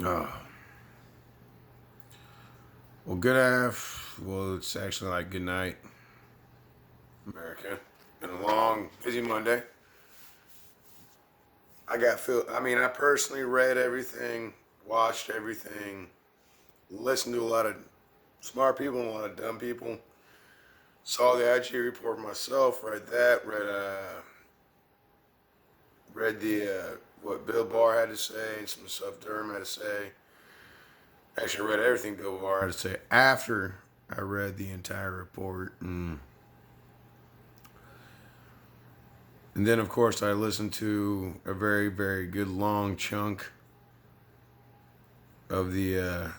Oh, well, it's actually like good night, America. Been a long, busy Monday. I personally read everything, watched everything, listened to a lot of smart people and a lot of dumb people. Saw the IG report myself, read that, read the what Bill Barr had to say and some stuff Durham had to say. Actually, I read everything Bill Barr had to say after I read the entire report. And then, of course, I listened to a very, very good long chunk of the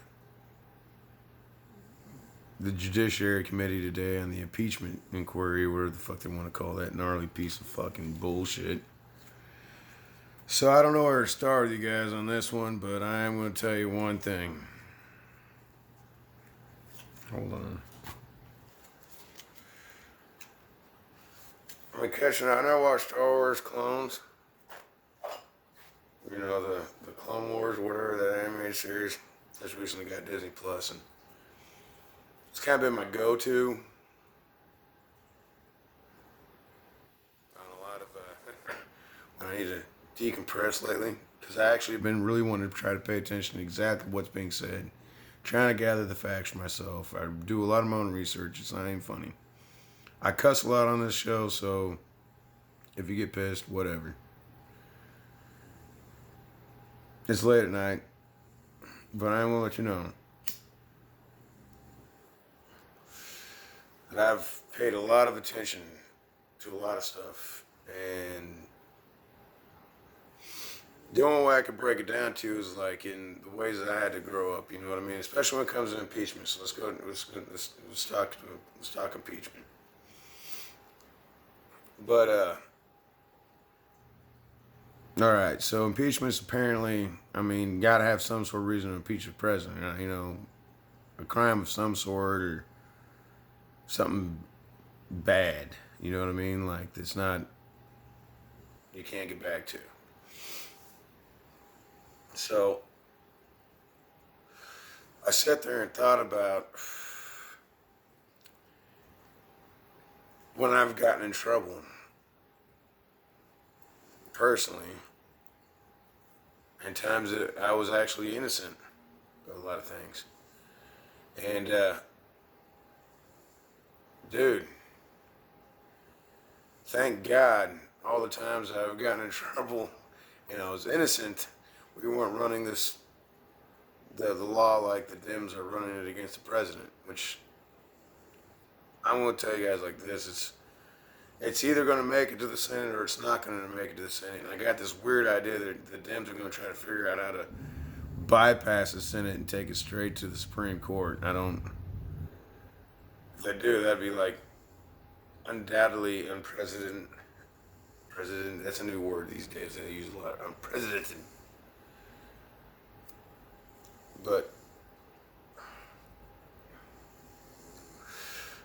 Judiciary Committee today on the impeachment inquiry, whatever the fuck they want to call that gnarly piece of fucking bullshit. So I don't know where to start with you guys on this one, but I am going to tell you one thing. Hold on. I know I watched Star Wars Clones. You know, the Clone Wars, whatever, that animated series. Just recently got Disney Plus, and it's kind of been my go-to on a lot of when I need to decompress lately. Because I actually been really wanting to try to pay attention to exactly what's being said, trying to gather the facts for myself. I do a lot of my own research. It's not even funny. I cuss a lot on this show, so if you get pissed, whatever. It's late at night, but I am gonna let you know that I've paid a lot of attention to a lot of stuff, and the only way I could break it down to is like in the ways that I had to grow up. You know what I mean? Especially when it comes to impeachment. So let's talk impeachment. But all right. So impeachment's apparently, got to have some sort of reason to impeach the president. You know, a crime of some sort or something bad. You know what I mean? Like it's not you can't get back to. So I sat there and thought about when I've gotten in trouble personally, and times that I was actually innocent of a lot of things. And dude, thank God all the times I've gotten in trouble and I was innocent, we weren't running the law like the Dems are running it against the president, which I'm going to tell you guys like this. It's either going to make it to the Senate or it's not going to make it to the Senate. And I got this weird idea that the Dems are going to try to figure out how to bypass the Senate and take it straight to the Supreme Court. I don't. If they do, that'd be like undoubtedly unprecedented. President, that's a new word these days. They use a lot. Unprecedented. But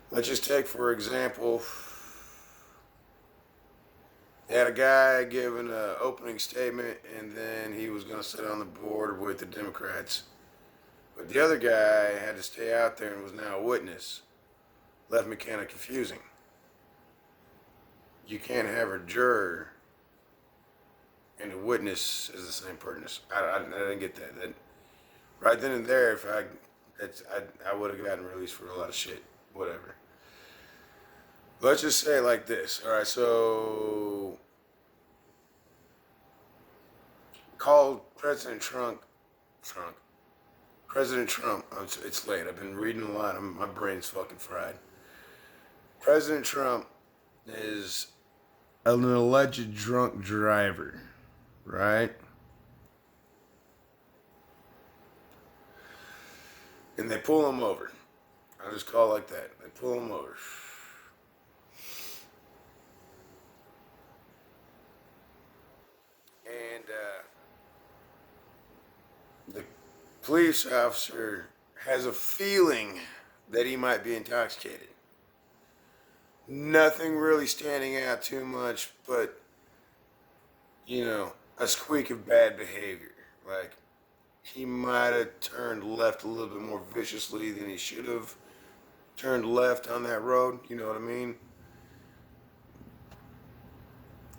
let's just take, for example, they had a guy giving an opening statement, and then he was going to sit on the board with the Democrats. But the other guy had to stay out there and was now a witness. Left me kind of confusing. You can't have a juror and a witness as the same person. I didn't get that. Right then and there, if I would have gotten released for a lot of shit. Whatever. Let's just say it like this. All right, so called President Trump. Trump. President Trump. It's late. I've been reading a lot. My brain's fucking fried. President Trump is an alleged drunk driver, right? And they pull him over. I'll just call it like that. They pull him over. And the police officer has a feeling that he might be intoxicated. Nothing really standing out too much, but, a squeak of bad behavior. Like, he might have turned left a little bit more viciously than he should have turned left on that road. You know what I mean?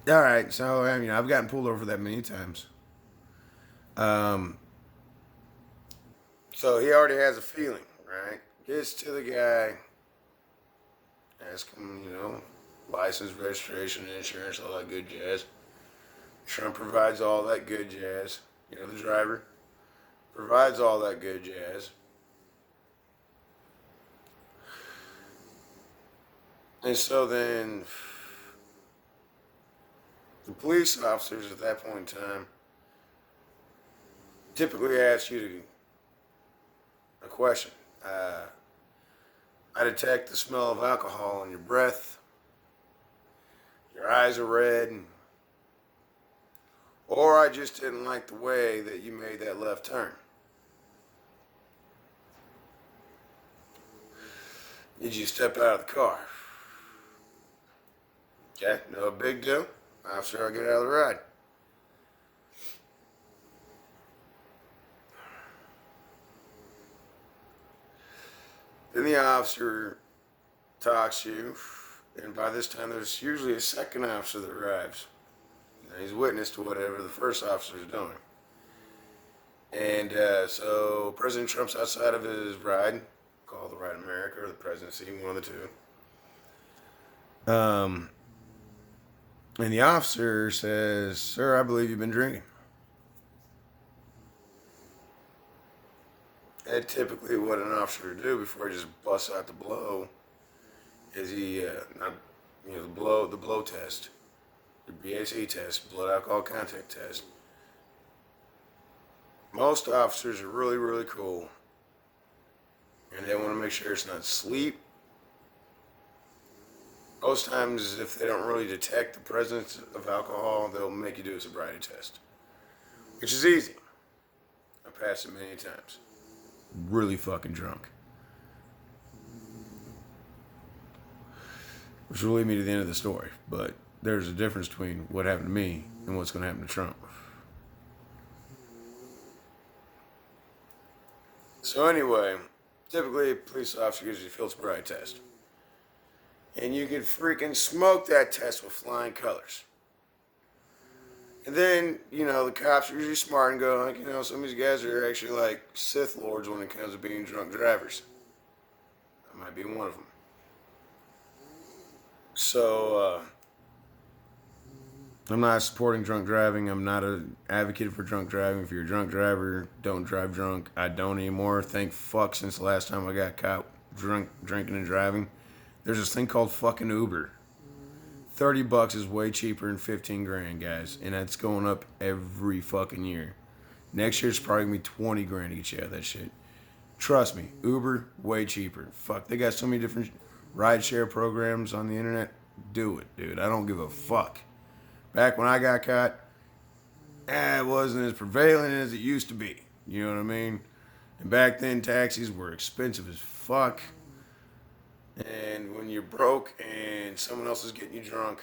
All right, so I mean, I've gotten pulled over that many times. Um, so he already has a feeling, right? Gets to the guy, ask him, license, registration, insurance, all that good jazz. Trump provides all that good jazz. The driver provides all that good jazz. And so then the police officers at that point in time typically ask you a question. I detect the smell of alcohol in your breath. Your eyes are red. Or I just didn't like the way that you made that left turn. Did you step out of the car? Okay, no big deal. Officer, I'll get out of the ride. Then the officer talks to you, and by this time there's usually a second officer that arrives. He's witness to whatever the first officer is doing. And so President Trump's outside of his ride, called the Ride America or the presidency, one of the two. And the officer says, "Sir, I believe you've been drinking." And typically what an officer would do before he just busts out the blow is the blow test, the BAC test, blood alcohol contact test. Most officers are really, really cool, and they want to make sure it's not sleep. Most times, if they don't really detect the presence of alcohol, they'll make you do a sobriety test, which is easy. I passed it many times. Really fucking drunk. Which will lead me to the end of the story, but there's a difference between what happened to me and what's going to happen to Trump. So anyway, typically a police officer gives you a field sobriety test. And you can freaking smoke that test with flying colors. And then, the cops are usually smart and go, like, some of these guys are actually like Sith Lords when it comes to being drunk drivers. I might be one of them. So, I'm not supporting drunk driving. I'm not an advocate for drunk driving. If you're a drunk driver, don't drive drunk. I don't anymore. Thank fuck since the last time I got caught drinking and driving. There's this thing called fucking Uber. $30 is way cheaper than 15 grand, guys. And that's going up every fucking year. Next year it's probably gonna be 20 grand to get you out of that shit. Trust me, Uber, way cheaper. Fuck, they got so many different rideshare programs on the internet. Do it, dude. I don't give a fuck. Back when I got caught, it wasn't as prevalent as it used to be. You know what I mean? And back then, taxis were expensive as fuck. And when you're broke and someone else is getting you drunk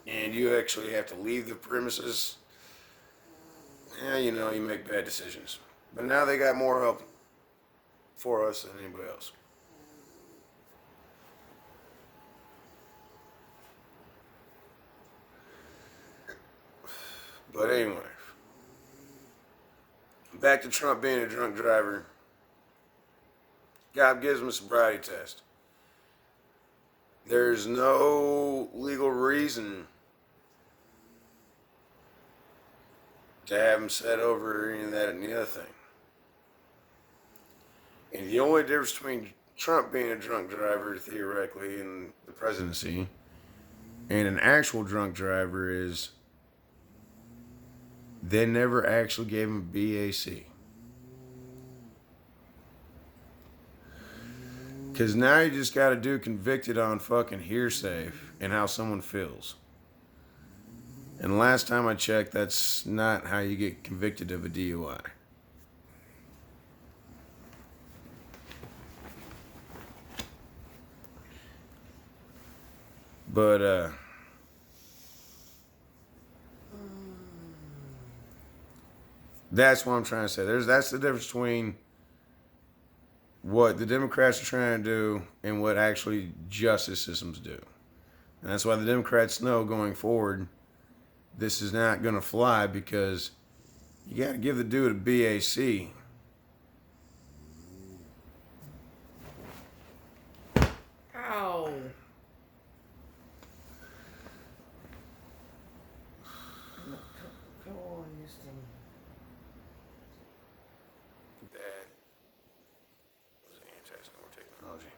and you actually have to leave the premises, you make bad decisions. But now they got more help for us than anybody else. But anyway, back to Trump being a drunk driver. God gives him a sobriety test. There's no legal reason to have him set over any of that and the other thing. And the only difference between Trump being a drunk driver, theoretically, in the presidency, and an actual drunk driver is they never actually gave him BAC. Because now you just got to do convicted on fucking hearsay and how someone feels. And last time I checked, that's not how you get convicted of a DUI. But, That's what I'm trying to say. That's the difference between what the Democrats are trying to do and what actually justice systems do. And that's why the Democrats know going forward this is not going to fly because you got to give the dude a BAC. Ow. Come on, Houston. That was anti-snore technology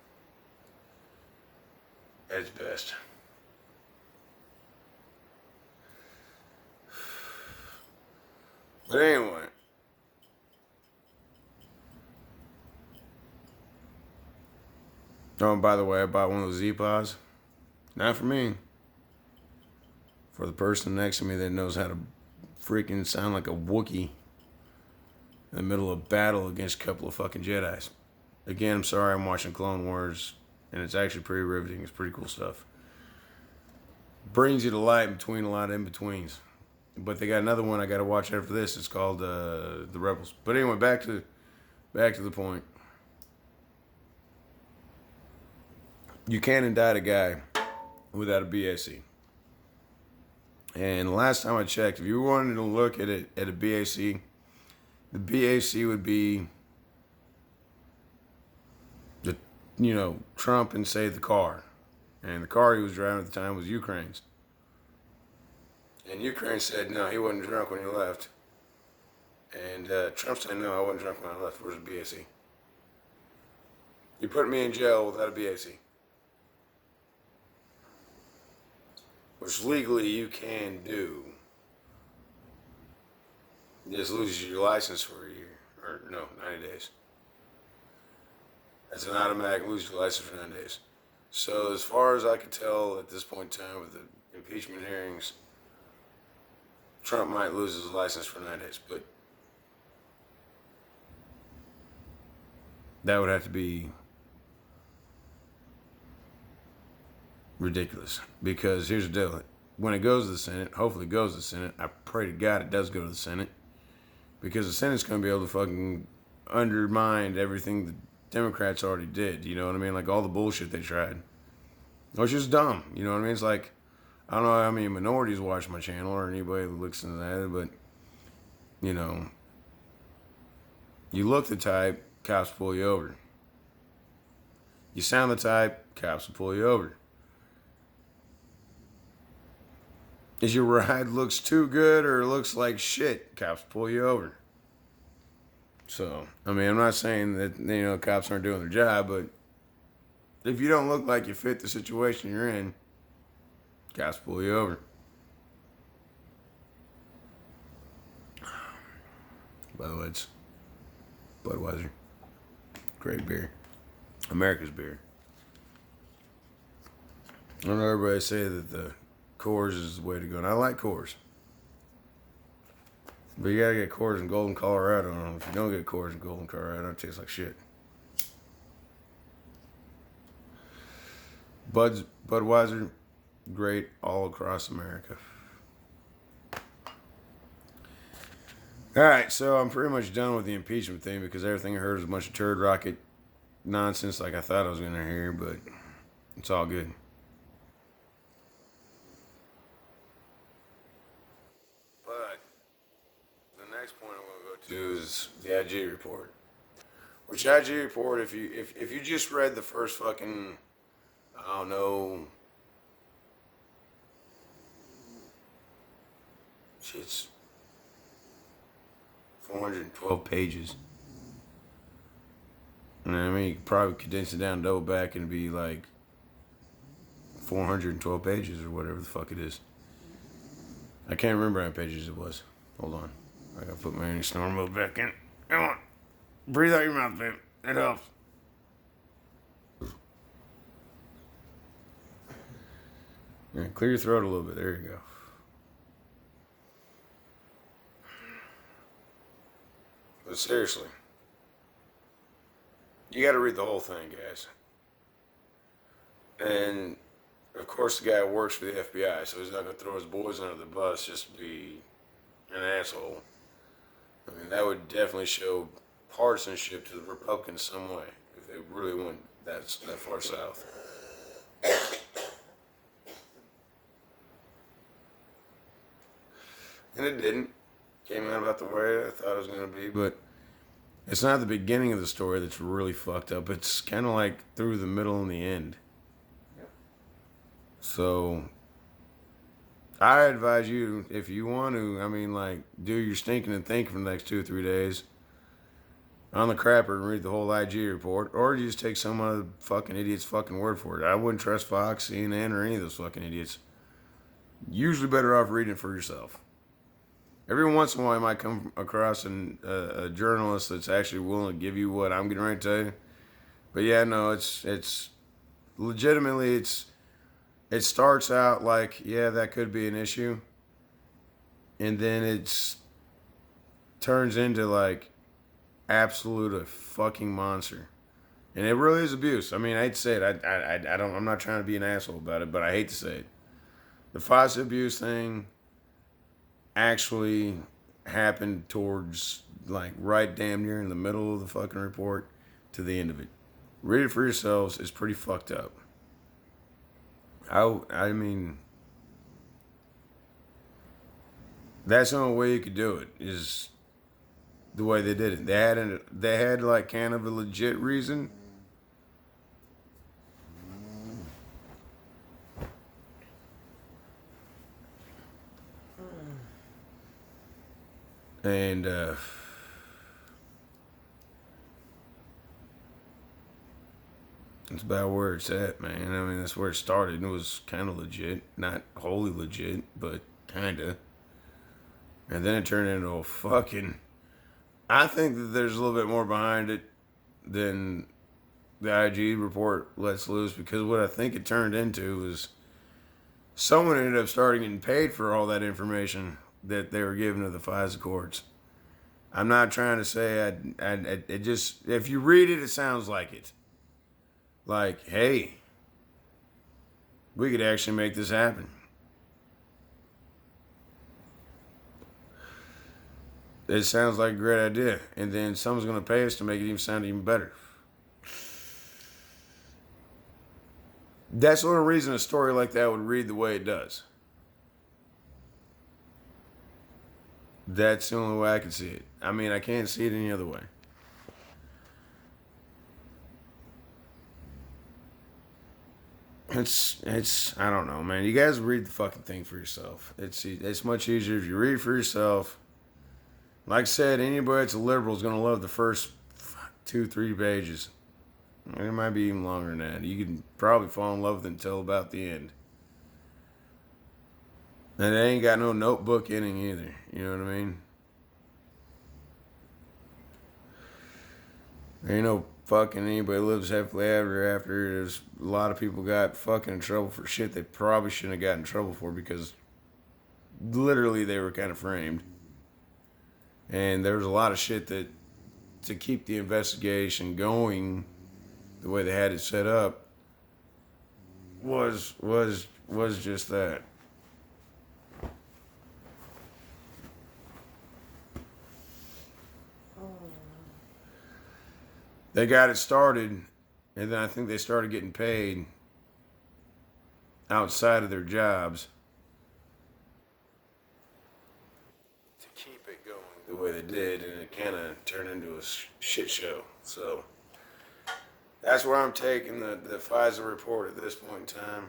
at its best. But anyway, oh, and by the way, I bought one of those Z-Pods. Not for me. For the person next to me that knows how to freaking sound like a Wookiee in the middle of battle against a couple of fucking Jedis. Again, I'm sorry I'm watching Clone Wars, and it's actually pretty riveting. It's pretty cool stuff. Brings you to light between a lot of in-betweens. But they got another one I got to watch after this. It's called The Rebels. But anyway, back to the point. You can't indict a guy without a BAC. And the last time I checked, if you wanted to look at it at a BAC, the BAC would be the Trump and say the car. And the car he was driving at the time was Ukraine's. And Ukraine said no, he wasn't drunk when he left. And Trump said no, I wasn't drunk when I left. Where's the BAC? You put me in jail without a BAC. Which legally you can do. You just lose your license for a year. Or no, 90 days. That's an automatic lose your license for 9 days. So as far as I can tell at this point in time with the impeachment hearings, Trump might lose his license for 9 days. But that would have to be ridiculous. Because here's the deal. When it goes to the Senate, hopefully it goes to the Senate. I pray to God it does go to the Senate. Because the Senate's going to be able to fucking undermine everything the Democrats already did. You know what I mean? Like all the bullshit they tried. Which is dumb. You know what I mean? It's like, I don't know how many minorities watch my channel or anybody who looks into that, but, you look the type, cops pull you over. You sound the type, cops will pull you over. Is your ride looks too good or looks like shit, cops pull you over. So, I mean, I'm not saying that, cops aren't doing their job, but if you don't look like you fit the situation you're in, cops pull you over. By the way, it's Budweiser. Great beer. America's beer. I know everybody say that the Coors is the way to go, and I like Coors. But you gotta get Coors in Golden, Colorado. And if you don't get Coors in Golden, Colorado, it tastes like shit. Budweiser, great all across America. Alright, so I'm pretty much done with the impeachment thing because everything I heard was a bunch of turd rocket nonsense like I thought I was going to hear, but it's all good. But the next point I'm going to go to is the IG report. Which IG report, if you just read the first fucking, I don't know, shit's 412 pages. You know what I mean? You could probably condense it down, double back, and be like 412 pages or whatever the fuck it is. I can't remember how many pages it was. Hold on. I gotta put my anti-snore mode back in. Come on. Breathe out your mouth, babe. It helps. Yeah, clear your throat a little bit. There you go. But seriously, you got to read the whole thing, guys. And of course, the guy works for the FBI, so he's not gonna throw his boys under the bus just to be an asshole. I mean, that would definitely show partisanship to the Republicans some way if they really went that far south. And it didn't. Came out about the way I thought it was going to be, but it's not the beginning of the story that's really fucked up. It's kind of like through the middle and the end. Yep. So I advise you, if you want to, I mean, like, do your stinking and thinking for the next 2 or 3 days on the crapper and read the whole IG report, or you just take some other fucking idiot's fucking word for it. I wouldn't trust Fox, CNN, or any of those fucking idiots. Usually better off reading it for yourself. Every once in a while, you might come across a journalist that's actually willing to give you what I'm getting ready to tell you. But yeah, no, it's legitimately it starts out like, yeah, that could be an issue, and then it's turns into like absolute a fucking monster. And it really is abuse. I mean, I hate to say it. I don't. I'm not trying to be an asshole about it, but I hate to say it. The FISA abuse thing actually happened towards like right damn near in the middle of the fucking report to the end of it. Read it for yourselves. It's pretty fucked up. I mean, that's the only way you could do it is the way they did it. They had like kind of a legit reason. And it's about where it's at, man. I mean, that's where it started. It was kind of legit, not wholly legit, but kinda. And then it turned into a fucking. I think that there's a little bit more behind it than the IG report lets loose, because what I think it turned into was someone ended up starting getting paid for all that information that they were giving to the FISA courts. I'm not trying to say it just, if you read it, it sounds like it. Like, hey, we could actually make this happen. It sounds like a great idea. And then someone's going to pay us to make it even sound even better. That's the only reason a story like that would read the way it does. That's the only way I can see it. I mean, I can't see it any other way. It's I don't know, man. You guys read the fucking thing for yourself. It's much easier if you read it for yourself. Like I said, anybody that's a liberal is gonna love the first 2, 3 pages. It might be even longer than that. You can probably fall in love with it until about the end. And it ain't got no notebook ending either. You know what I mean? There ain't no fucking anybody lives happily ever after. There's a lot of people got fucking in trouble for shit they probably shouldn't have gotten in trouble for because literally they were kind of framed. And there was a lot of shit that to keep the investigation going the way they had it set up was just that. They got it started, and then I think they started getting paid outside of their jobs to keep it going the way they did, and it kind of turned into a shit show. So that's where I'm taking the FISA report at this point in time,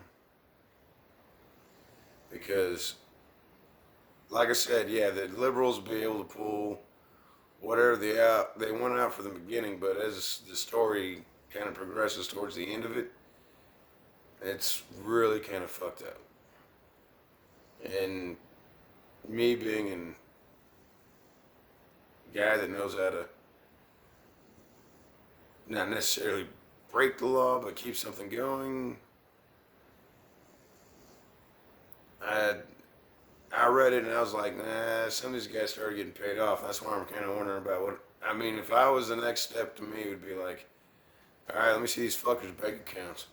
because, like I said, yeah, the liberals will be able to pull whatever they went out for the beginning, but as the story kind of progresses towards the end of it, it's really kind of fucked up. And me being a guy that knows how to not necessarily break the law, but keep something going, I I read it and I was like, nah, some of these guys started getting paid off. That's why I'm kind of wondering about what. I mean, if I was the next step to me, it would be like, all right, let me see these fuckers' bank accounts.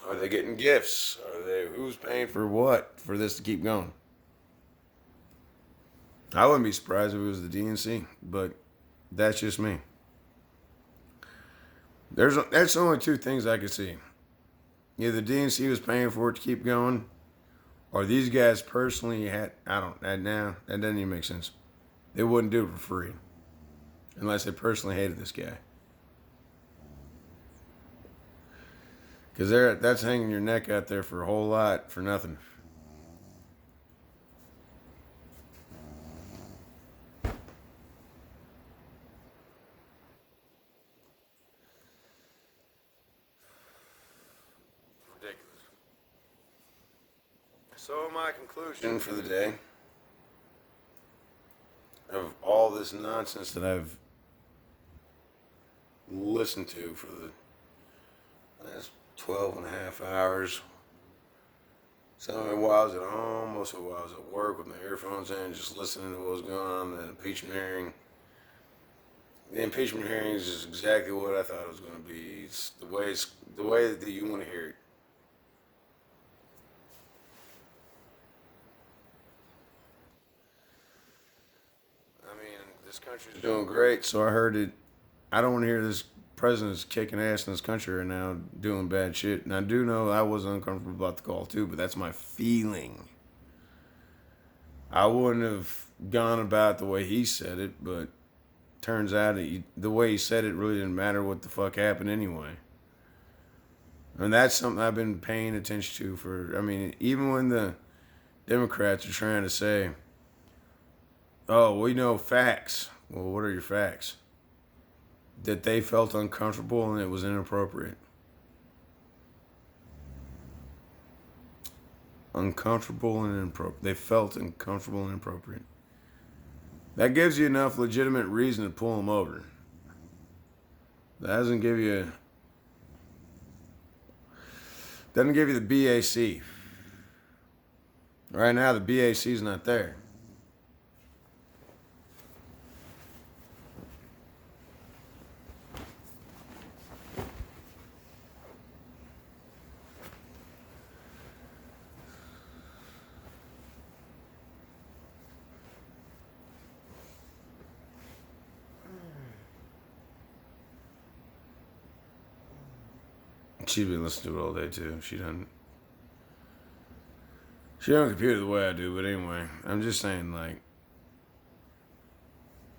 Are they getting gifts? Are they who's paying for what for this to keep going? I wouldn't be surprised if it was the DNC, but that's just me. That's only two things I could see. Either the DNC was paying for it to keep going, or these guys personally had. I don't. That now that doesn't even make sense. They wouldn't do it for free unless they personally hated this guy. Because that's hanging your neck out there for a whole lot for nothing. Ridiculous. So my conclusion for the day of all this nonsense that I've listened to for the last 12 and a half hours. Some of it while I was at home, most of it while I was at work with my earphones in, just listening to what was going on in the impeachment hearing. The impeachment hearing is just exactly what I thought it was going to be. It's the way that you want to hear it. I mean, this country's doing great, so I heard it. I don't want to hear this president's kicking ass in this country right now, doing bad shit. And I do know I was uncomfortable about the call too, but that's my feeling. I wouldn't have gone about the way he said it, but turns out the way he said it really didn't matter what the fuck happened anyway. And that's something I've been paying attention to for, I mean, even when the Democrats are trying to say, oh, we know facts. Well, what are your facts? That they felt uncomfortable and it was inappropriate. Uncomfortable and inappropriate. They felt uncomfortable and inappropriate. That gives you enough legitimate reason to pull them over. That doesn't give you the BAC. Right now the BAC is not there. She's been listening to it all day too. She don't compute it the way I do, but anyway, I'm just saying, like,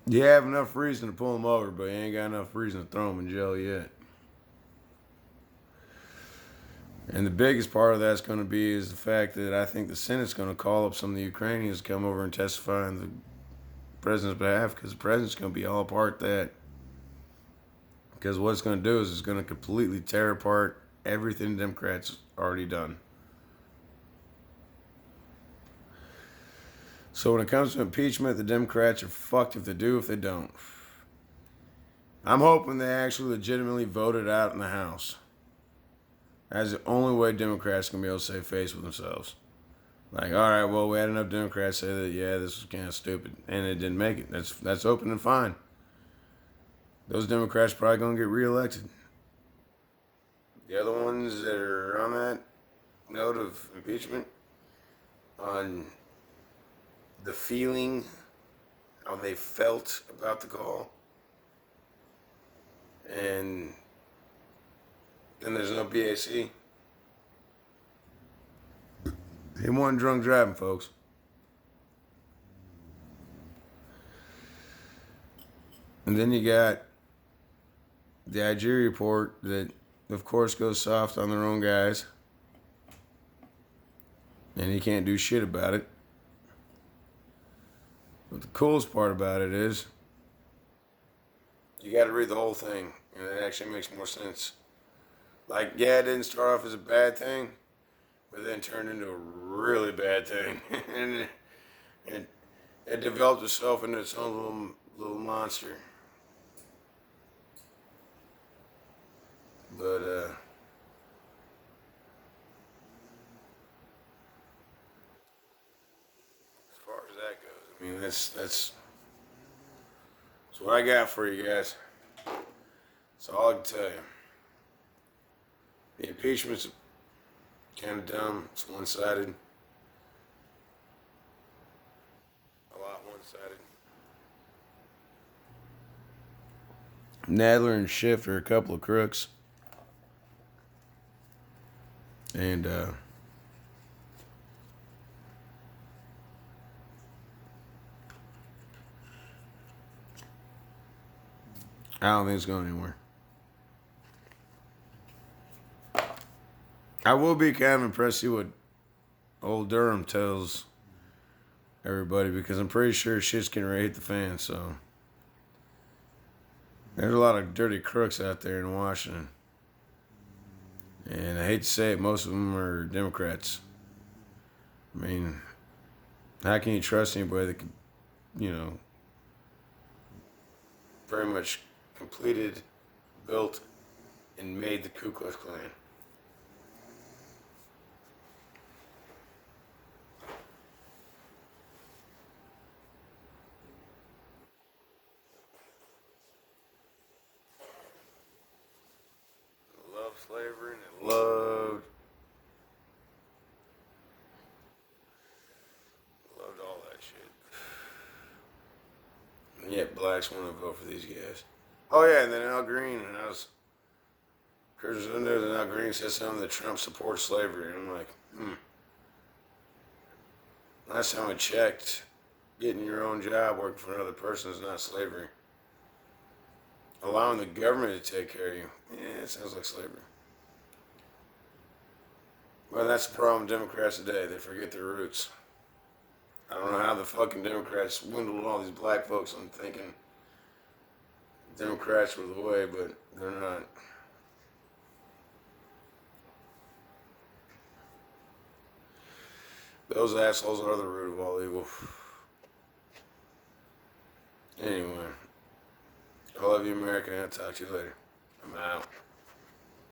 you have enough reason to pull them over, but you ain't got enough reason to throw them in jail yet. And the biggest part of that's going to be is the fact that I think the Senate's going to call up some of the Ukrainians to come over and testify on the president's behalf, because the president's going to be all apart that. Because what it's going to do is it's going to completely tear apart everything the Democrats already done. So when it comes to impeachment, the Democrats are fucked if they do, if they don't. I'm hoping they actually legitimately vote it out in the House. That's the only way Democrats can be able to save face with themselves. Like, all right, well, we had enough Democrats say that, yeah, this was kind of stupid, and it didn't make it. That's open and fine. Those Democrats are probably going to get reelected. The other ones that are on that note of impeachment, on the feeling, how they felt about the call, and then there's no BAC. He wasn't drunk driving, folks. And then you got the IG report that, of course, goes soft on their own guys. And he can't do shit about it. But the coolest part about it is you got to read the whole thing, and it actually makes more sense. Like, yeah, it didn't start off as a bad thing, but then turned into a really bad thing. And it developed itself into its own little monster. But, as far as that goes, I mean, that's what I got for you guys. That's all I can tell you. The impeachment's kind of dumb. It's one-sided. A lot decided. Nadler and Schiff are a couple of crooks. And I don't think it's going anywhere. I will be kind of impressed to see what old Durham tells everybody, because I'm pretty sure shit's getting ready to hit the fan. So there's a lot of dirty crooks out there in Washington. And I hate to say it, most of them are Democrats. I mean, how can you trust anybody that could, very much completed, built, and made the Ku Klux Klan? Loved slavery and loved all that shit. And yet blacks want to vote for these guys. Oh yeah, and then Al Green, and I was Curtis Windows, and Al Green said something that Trump supports slavery, and I'm like, Last time I checked, getting your own job working for another person is not slavery. Allowing the government to take care of you, yeah, it sounds like slavery. Well, that's the problem with Democrats today. They forget their roots. I don't know how the fucking Democrats swindled all these black folks on thinking Democrats were the way, but they're not. Those assholes are the root of all evil. Anyway, I love you, America, and I'll talk to you later. I'm out.